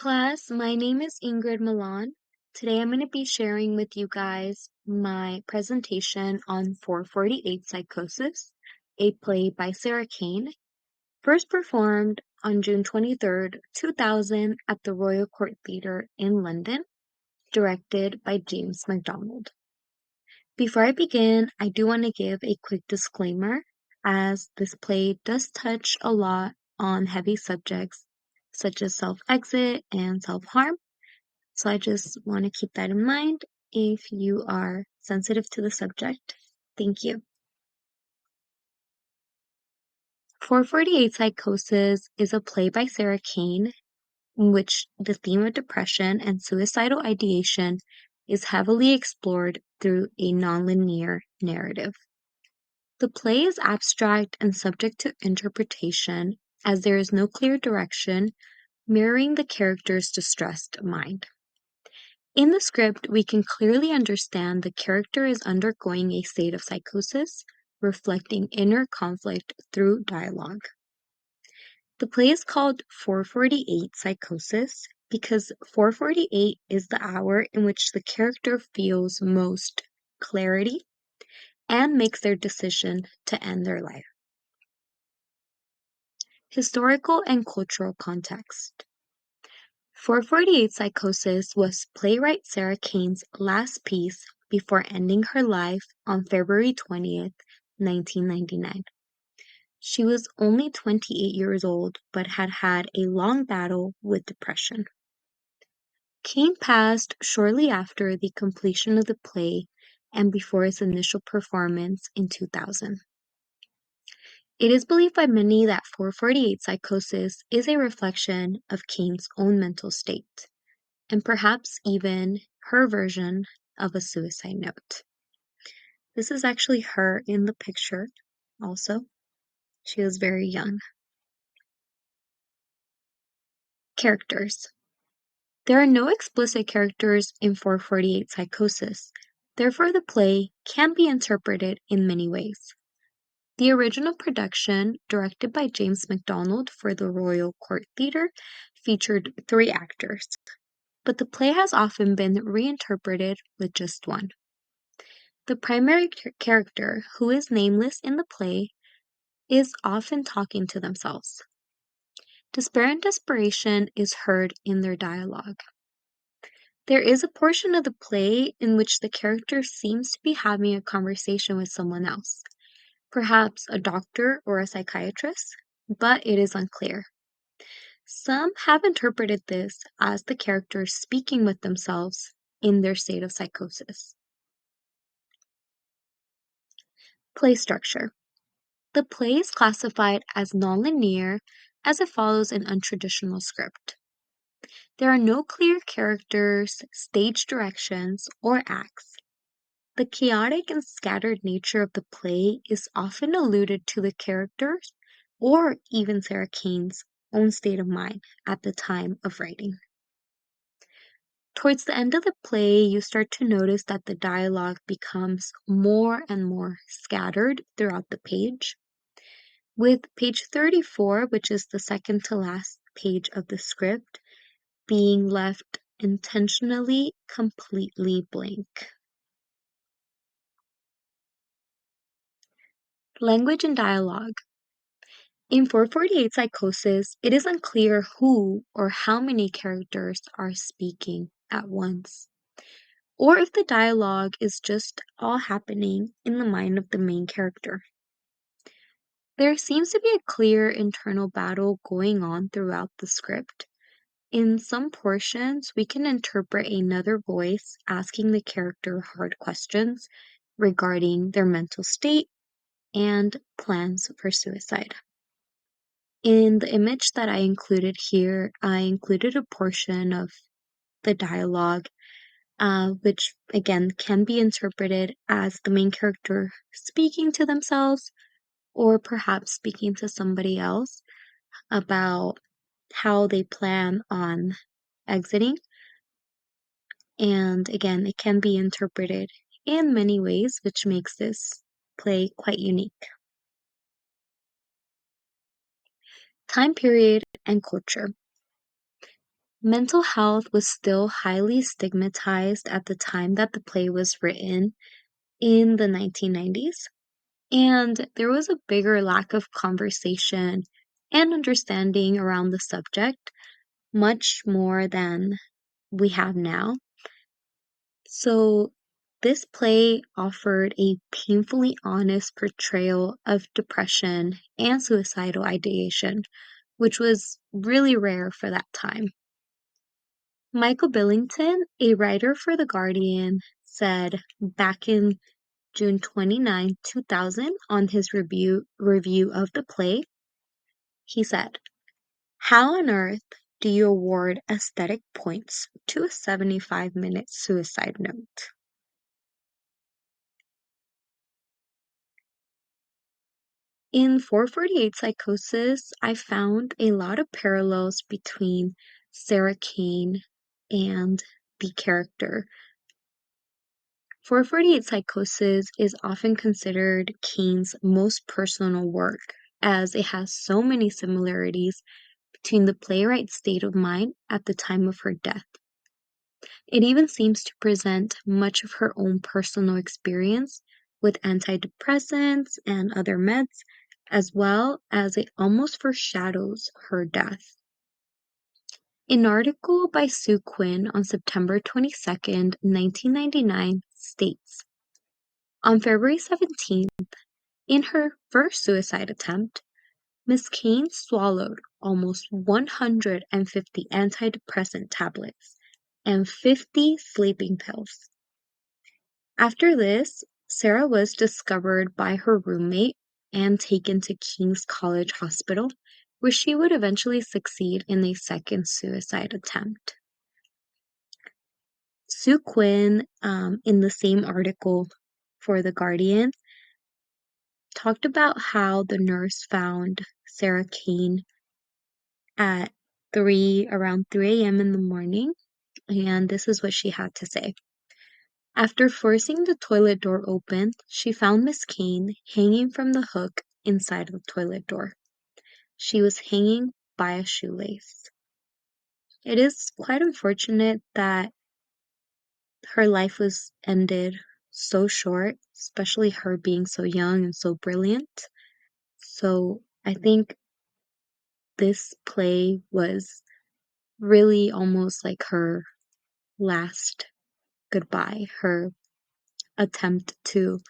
Class, my name is Ingrid Milan. Today I'm going to be sharing with you guys my presentation on 448 Psychosis, a play by Sarah Kane, first performed on June 23rd, 2000 at the Royal Court Theatre in London, directed by James MacDonald. Before I begin, I do want to give a quick disclaimer, as this play does touch a lot on heavy subjects such as self-exit and self-harm. So I just want to keep that in mind if you are sensitive to the subject. Thank you. 448 Psychosis is a play by Sarah Kane in which the theme of depression and suicidal ideation is heavily explored through a nonlinear narrative. The play is abstract and subject to interpretation as there is no clear direction, mirroring the character's distressed mind. In the script, we can clearly understand the character is undergoing a state of psychosis, reflecting inner conflict through dialogue. The play is called 448 Psychosis because 448 is the hour in which the character feels most clarity and makes their decision to end their life. Historical and cultural context. 448 Psychosis was playwright Sarah Kane's last piece before ending her life on February 20th, 1999. She was only 28 years old but had had a long battle with depression. Kane passed shortly after the completion of the play and before its initial performance in 2000. It is believed by many that 448 Psychosis is a reflection of Kane's own mental state, and perhaps even her version of a suicide note. This is actually her in the picture also. She was very young. Characters. There are no explicit characters in 448 Psychosis, therefore the play can be interpreted in many ways. The original production, directed by James MacDonald for the Royal Court Theatre, featured 3 actors, but the play has often been reinterpreted with just one. The primary character, who is nameless in the play, is often talking to themselves. Despair and desperation is heard in their dialogue. There is a portion of the play in which the character seems to be having a conversation with someone else, perhaps a doctor or a psychiatrist, but it is unclear. Some have interpreted this as the characters speaking with themselves in their state of psychosis. Play structure. The play is classified as nonlinear as it follows an untraditional script. There are no clear characters, stage directions, or acts. The chaotic and scattered nature of the play is often alluded to the characters or even Sarah Kane's own state of mind at the time of writing. Towards the end of the play, you start to notice that the dialogue becomes more and more scattered throughout the page. With page 34, which is the second to last page of the script, being left intentionally completely blank. Language and dialogue. In 448 Psychosis, it is unclear who or how many characters are speaking at once, or if the dialogue is just all happening in the mind of the main character. There seems to be a clear internal battle going on throughout the script. In some portions, we can interpret another voice asking the character hard questions regarding their mental state and plans for suicide. In the image that I included here, I included a portion of the dialogue, which again can be interpreted as the main character speaking to themselves or perhaps speaking to somebody else about how they plan on exiting. And again, it can be interpreted in many ways, which makes this play quite unique. Time period and culture. Mental health was still highly stigmatized at the time that the play was written in the 1990s, and there was a bigger lack of conversation and understanding around the subject, much more than we have now. So, this play offered a painfully honest portrayal of depression and suicidal ideation, which was really rare for that time. Michael Billington, a writer for The Guardian, said back in June 29, 2000, on his review of the play, he said, "How on earth do you award aesthetic points to a 75-minute suicide note?" In 448 Psychosis, I found a lot of parallels between Sarah Kane and the character. 448 Psychosis is often considered Kane's most personal work, as it has so many similarities between the playwright's state of mind at the time of her death. It even seems to present much of her own personal experience with antidepressants and other meds, as well as it almost foreshadows her death. An article by Sue Quinn on September 22nd, 1999 states, "On February 17th, in her first suicide attempt, Miss Kane swallowed almost 150 antidepressant tablets and 50 sleeping pills. After this, Sarah was discovered by her roommate and taken to King's College Hospital, where she would eventually succeed in a second suicide attempt." Sue Quinn, in the same article for The Guardian, talked about how the nurse found Sarah Kane at around 3 a.m. in the morning, and this is what she had to say. "After forcing the toilet door open, she found Miss Kane hanging from the hook inside the toilet door. She was hanging by a shoelace." It is quite unfortunate that her life was ended so short, especially her being so young and so brilliant. So I think this play was really almost like her last goodbye, her attempt to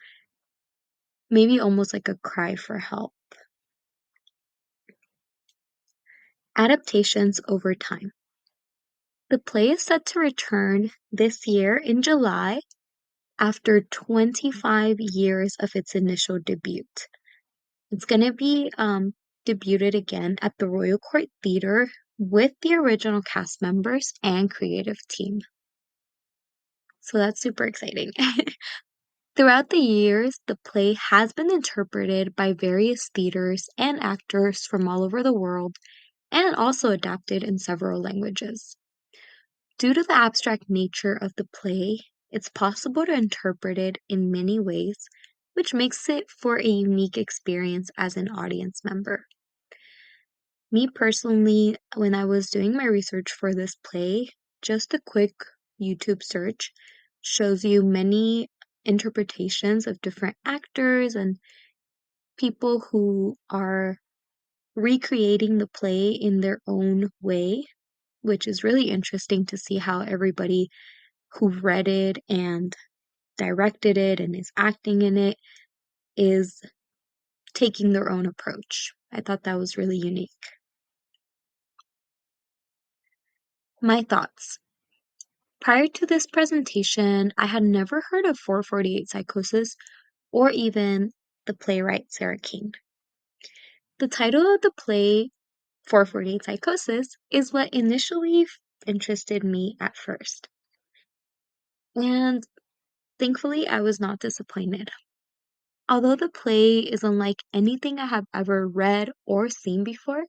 maybe almost like a cry for help. Adaptations over time. The play is set to return this year in July after 25 years of its initial debut. It's going to be debuted again at the Royal Court Theatre with the original cast members and creative team. So that's super exciting. Throughout the years, the play has been interpreted by various theaters and actors from all over the world and also adapted in several languages. Due to the abstract nature of the play, it's possible to interpret it in many ways, which makes it for a unique experience as an audience member. Me personally, when I was doing my research for this play, just a quick YouTube search shows you many interpretations of different actors and people who are recreating the play in their own way, which is really interesting to see how everybody who read it and directed it and is acting in it is taking their own approach. I thought that was really unique. My thoughts. Prior to this presentation, I had never heard of 448 Psychosis or even the playwright Sarah Kane. The title of the play, 448 Psychosis, is what initially interested me at first. And thankfully, I was not disappointed. Although the play is unlike anything I have ever read or seen before,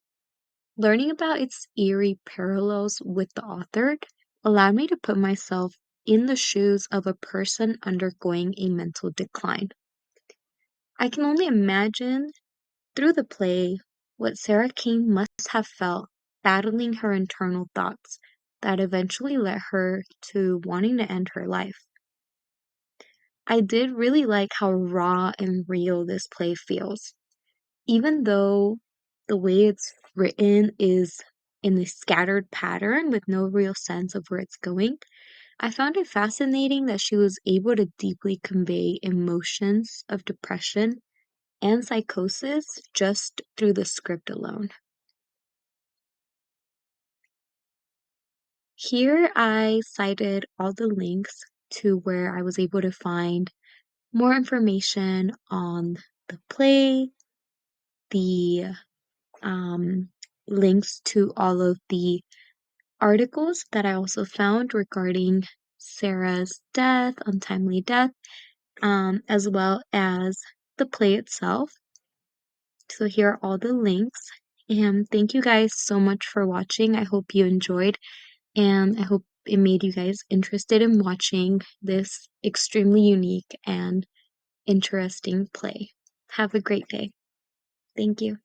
learning about its eerie parallels with the author allowed me to put myself in the shoes of a person undergoing a mental decline. I can only imagine through the play what Sarah Kane must have felt battling her internal thoughts that eventually led her to wanting to end her life. I did really like how raw and real this play feels. Even though the way it's written is in a scattered pattern with no real sense of where it's going, I found it fascinating that she was able to deeply convey emotions of depression and psychosis just through the script alone. Here I cited all the links to where I was able to find more information on the play, the um, links to all of the articles that I also found regarding Sarah's death, untimely death, as well as the play itself. So here are all the links. And thank you guys so much for watching. I hope you enjoyed, and I hope it made you guys interested in watching this extremely unique and interesting play. Have a great day. Thank you.